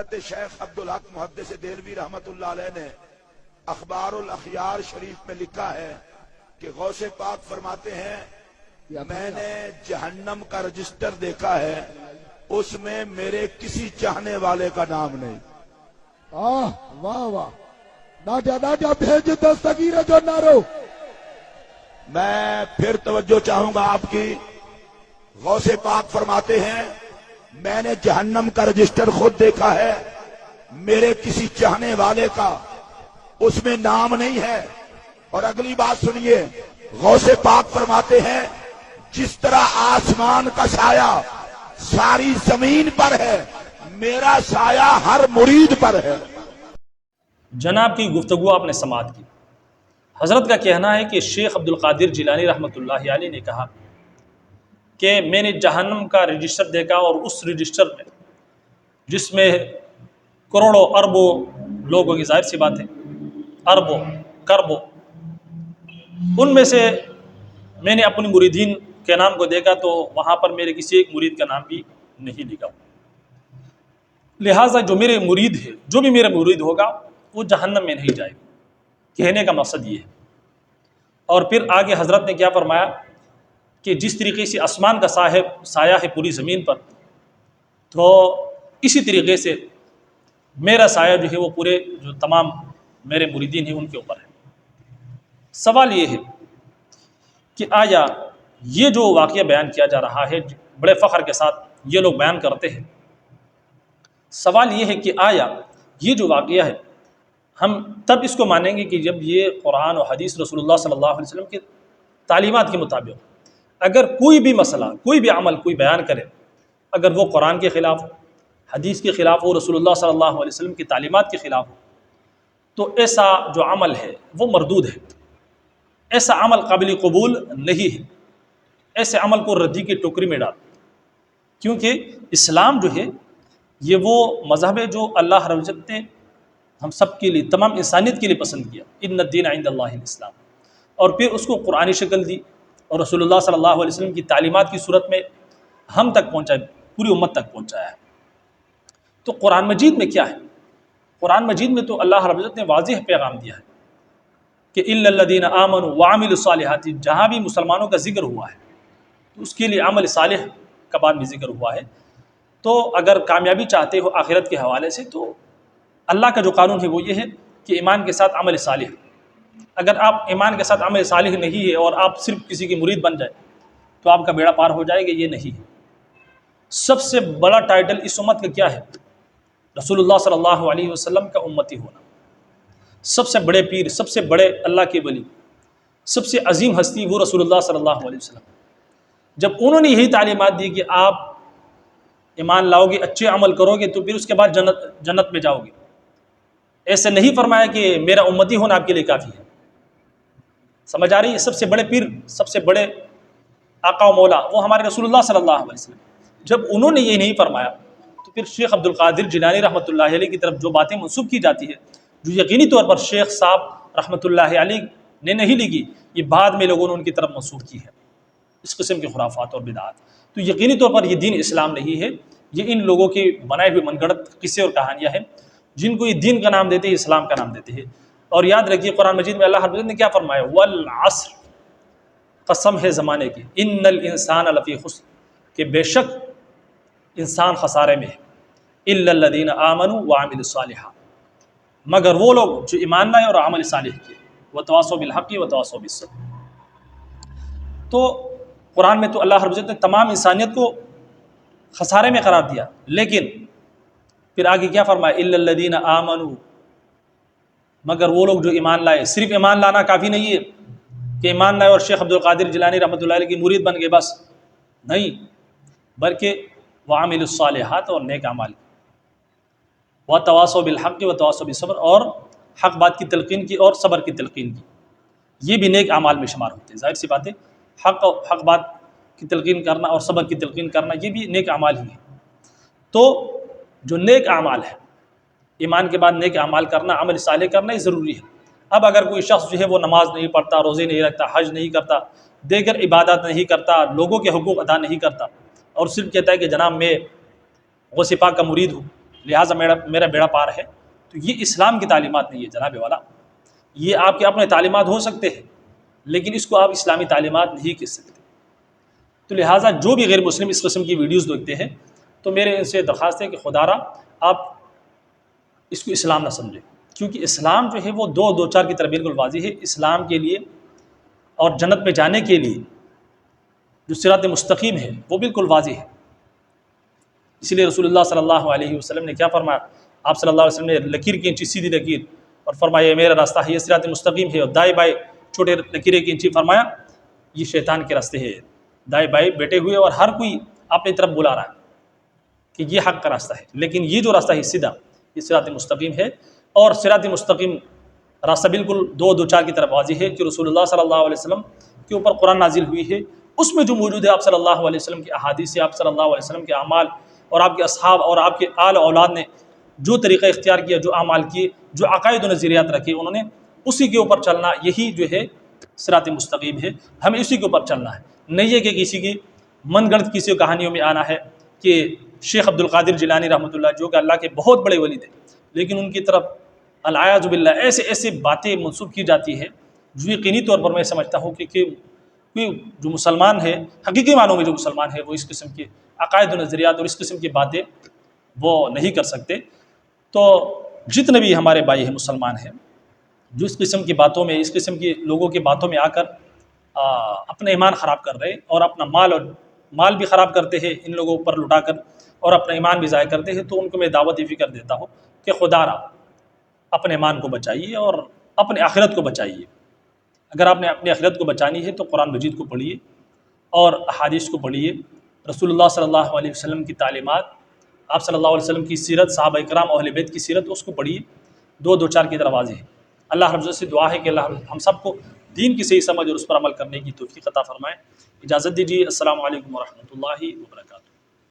شیخ عبدالحق محدث دہلوی رحمت اللہ علیہ نے اخبار الاخیار شریف میں لکھا ہے کہ غوث پاک فرماتے ہیں میں نے جہنم کا رجسٹر دیکھا ہے، اس میں میرے کسی چاہنے والے کا نام نہیں۔ واہ واہ، ناجا بھیج دستگیر جو نارو۔ میں پھر توجہ چاہوں گا آپ کی۔ غوث پاک فرماتے ہیں میں نے جہنم کا رجسٹر خود دیکھا ہے، میرے کسی چاہنے والے کا اس میں نام نہیں ہے۔ اور اگلی بات سنیے، غوث پاک فرماتے ہیں جس طرح آسمان کا سایہ ساری زمین پر ہے، میرا سایہ ہر مرید پر ہے۔ جناب کی گفتگو آپ نے سماعت کی۔ حضرت کا کہنا ہے کہ شیخ عبدالقادر جیلانی رحمۃ اللہ علیہ نے کہا کہ میں نے جہنم کا رجسٹر دیکھا، اور اس رجسٹر میں جس میں کروڑوں اربوں لوگوں کی، ظاہر سی بات ہے اربوں کربوں، ان میں سے میں نے اپنی مریدین کے نام کو دیکھا تو وہاں پر میرے کسی ایک مرید کا نام بھی نہیں لکھا۔ لہٰذا جو میرے مرید ہے، جو بھی میرا مرید ہوگا وہ جہنم میں نہیں جائے گا، کہنے کا مقصد یہ ہے۔ اور پھر آگے حضرت نے کیا فرمایا کہ جس طریقے سے آسمان کا سایہ ہے پوری زمین پر، تو اسی طریقے سے میرا سایہ جو ہے وہ پورے جو تمام میرے مریدین ہیں ان کے اوپر ہے۔ سوال یہ ہے کہ آیا یہ جو واقعہ بیان کیا جا رہا ہے، بڑے فخر کے ساتھ یہ لوگ بیان کرتے ہیں، سوال یہ ہے کہ آیا یہ جو واقعہ ہے ہم تب اس کو مانیں گے کہ جب یہ قرآن و حدیث رسول اللہ صلی اللہ علیہ وسلم کی تعلیمات کے مطابق، اگر کوئی بھی مسئلہ، کوئی بھی عمل کوئی بیان کرے، اگر وہ قرآن کے خلاف ہو، حدیث کے خلاف ہو، رسول اللہ صلی اللہ علیہ وسلم کی تعلیمات کے خلاف ہو، تو ایسا جو عمل ہے وہ مردود ہے، ایسا عمل قابل قبول نہیں ہے، ایسے عمل کو ردی کی ٹوکری میں ڈال۔ کیونکہ اسلام جو ہے یہ وہ مذہب ہے جو اللہ رب العزت نے ہم سب کے لیے، تمام انسانیت کے لیے پسند کیا، ان الدین عند اللہ الاسلام، اور پھر اس کو قرآنی شکل دی اور رسول اللہ صلی اللہ علیہ وسلم کی تعلیمات کی صورت میں ہم تک پہنچائے، پوری امت تک پہنچایا ہے۔ تو قرآن مجید میں کیا ہے؟ قرآن مجید میں تو اللہ رب العزت نے واضح پیغام دیا ہے کہ الا الذین آمنوا وعملوا الصالحات، جہاں بھی مسلمانوں کا ذکر ہوا ہے تو اس کے لیے عمل صالح کا بعد میں ذکر ہوا ہے۔ تو اگر کامیابی چاہتے ہو آخرت کے حوالے سے تو اللہ کا جو قانون ہے وہ یہ ہے کہ ایمان کے ساتھ عمل صالح۔ اگر آپ ایمان کے ساتھ عمل صالح نہیں ہے اور آپ صرف کسی کی مرید بن جائے تو آپ کا بیڑا پار ہو جائے گا، یہ نہیں ہے۔ سب سے بڑا ٹائٹل اس امت کا کیا ہے؟ رسول اللہ صلی اللہ علیہ وسلم کا امتی ہونا۔ سب سے بڑے پیر، سب سے بڑے اللہ کے ولی، سب سے عظیم ہستی وہ رسول اللہ صلی اللہ علیہ وسلم۔ جب انہوں نے یہی تعلیمات دی کہ آپ ایمان لاؤ گے، اچھے عمل کرو گے تو پھر اس کے بعد جنت میں جاؤ گے، ایسے نہیں فرمایا کہ میرا امتی ہونا آپ کے لیے کافی ہے۔ سمجھ آ رہی ہے؟ سب سے بڑے پیر، سب سے بڑے آقا و مولا وہ ہمارے رسول اللہ صلی اللہ علیہ وسلم۔ جب انہوں نے یہ نہیں فرمایا تو پھر شیخ عبدالقادر جیلانی رحمۃ اللہ علیہ کی طرف جو باتیں منسوب کی جاتی ہے، جو یقینی طور پر شیخ صاحب رحمۃ اللہ علیہ نے نہیں لکھی، یہ بعد میں لوگوں نے ان کی طرف منسوب کی ہے، اس قسم کے خرافات اور بدعات، تو یقینی طور پر یہ دین اسلام نہیں ہے، یہ ان لوگوں کی بنائے ہوئے من گھڑت قصے اور کہانیاں ہیں جن کو یہ دین کا نام دیتے ہیں، اسلام کا نام دیتے ہیں۔ اور یاد رکھیے قرآن مجید میں اللہ رب العزت نے کیا فرمایا؟ والعصر، قسم ہے زمانے کی، ان الانسان لفی خسر، کہ بے شک انسان خسارے میں ہے، الا الذین آمنوا وعملوا الصالحات، مگر وہ لوگ جو ایمان لائے اور عمل صالح کیے، وتواصوا بالحق وتواصوا بالصبر۔ تو قرآن میں تو اللہ رب العزت نے تمام انسانیت کو خسارے میں قرار دیا، لیکن پھر آگے کیا فرمایا؟ الا الذین آمنوا، مگر وہ لوگ جو ایمان لائے۔ صرف ایمان لانا کافی نہیں ہے کہ ایمان لائے اور شیخ عبدالقادر جیلانی رحمۃ اللہ علیہ کی مرید بن گئے، بس نہیں، بلکہ وعملوا الصالحات، اور نیک اعمال، وتواصوا بالحق وتواصوا بالصبر، اور حق بات کی تلقین کی اور صبر کی تلقین کی، یہ بھی نیک اعمال میں شمار ہوتے ہیں۔ ظاہر سی بات ہے، حق بات کی تلقین کرنا اور صبر کی تلقین کرنا یہ بھی نیک اعمال ہی ہے۔ تو جو نیک اعمال ہے، ایمان کے بعد نیک اعمال کرنا، عمل صالح کرنا، یہ ضروری ہے۔ اب اگر کوئی شخص جو ہے وہ نماز نہیں پڑھتا، روزے نہیں رکھتا، حج نہیں کرتا، دیگر عبادات نہیں کرتا، لوگوں کے حقوق ادا نہیں کرتا، اور صرف کہتا ہے کہ جناب میں غوث پاک کا مرید ہوں، لہٰذا میرا بیڑا پار ہے۔ تو یہ اسلام کی تعلیمات نہیں ہے جناب والا، یہ آپ کے اپنے تعلیمات ہو سکتے ہیں لیکن اس کو آپ اسلامی تعلیمات نہیں کہہ سکتے۔ تو لہٰذا جو بھی غیر مسلم اس قسم کی ویڈیوز دیکھتے ہیں تو میرے ان سے درخواست ہے کہ خدا را آپ اس کو اسلام نہ سمجھیں، کیونکہ اسلام جو ہے وہ دو چار کی طرح بالکل واضح ہے۔ اسلام کے لیے اور جنت میں جانے کے لیے جو صراط مستقیم ہے وہ بالکل واضح ہے۔ اسی لیے رسول اللہ صلی اللہ علیہ وسلم نے کیا فرمایا؟ آپ صلی اللہ علیہ وسلم نے لکیر کھینچی، سیدھی لکیر، اور فرمایا یہ میرا راستہ ہے، یہ صراط مستقیم ہے، اور دائیں بائیں چھوٹے لکیریں کھینچی، فرمایا یہ شیطان کے راستے ہے، دائیں بائیں بیٹھے ہوئے اور ہر کوئی اپنی طرف بلا رہا ہے کہ یہ حق کا راستہ ہے، لیکن یہ جو راستہ ہے سیدھا، یہ صراط مستقیم ہے۔ اور صراط مستقیم راستہ بالکل دو چار کی طرف واضح ہے کہ رسول اللہ صلی اللہ علیہ وسلم کے اوپر قرآن نازل ہوئی ہے، اس میں جو موجود ہے آپ صلی اللہ علیہ وسلم کی احادیث سے، آپ صلی اللہ علیہ وسلم کے اعمال اور آپ کے اصحاب اور آپ کے آل اولاد نے جو طریقہ اختیار کیا، جو اعمال کیے، جو عقائد و نظریات رکھے انہوں نے، اسی کے اوپر چلنا یہی جو ہے صراط مستقیم ہے۔ ہمیں اسی کے اوپر چلنا ہے، نہیں ہے کہ کسی کی من گڑت کسی کہانیوں میں آنا ہے کہ شیخ عبد القادر جیلانی رحمۃ اللہ جو کہ اللہ کے بہت بڑے ولی تھے، لیکن ان کی طرف العیاذ باللہ ایسے باتیں منسوب کی جاتی ہے جو یقینی طور پر میں سمجھتا ہوں کہ جو مسلمان ہے، حقیقی معنوں میں جو مسلمان ہے، وہ اس قسم کے عقائد و نظریات اور اس قسم کی باتیں وہ نہیں کر سکتے۔ تو جتنے بھی ہمارے بھائی ہیں مسلمان ہیں جو اس قسم کی باتوں میں، اس قسم کے لوگوں کی باتوں میں آ کر اپنا ایمان خراب کر رہے اور اپنا مال بھی خراب کرتے ہیں ان لوگوں پر لٹا کر، اور اپنا ایمان بھی ضائع کرتے ہیں، تو ان کو میں دعوت یہ فکر دیتا ہوں کہ خدا را اپنے ایمان کو بچائیے اور اپنے آخرت کو بچائیے۔ اگر آپ نے اپنی آخرت کو بچانی ہے تو قرآن مجید کو پڑھیے اور احادیث کو پڑھیے، رسول اللہ صلی اللہ علیہ وسلم کی تعلیمات، آپ صلی اللہ علیہ وسلم کی سیرت، صحابہ اکرام اہل بیت کی سیرت، اس کو پڑھیے، دو چار کی طرح واضح ہے۔ اللہ رب سے دعا ہے کہ اللہ ہم سب کو دین کی صحیح سمجھ اور اس پر عمل کرنے کی توفیق عطا فرمائے۔ اجازت دیجیے، السلام علیکم ورحمۃ اللہ وبرکاتہ۔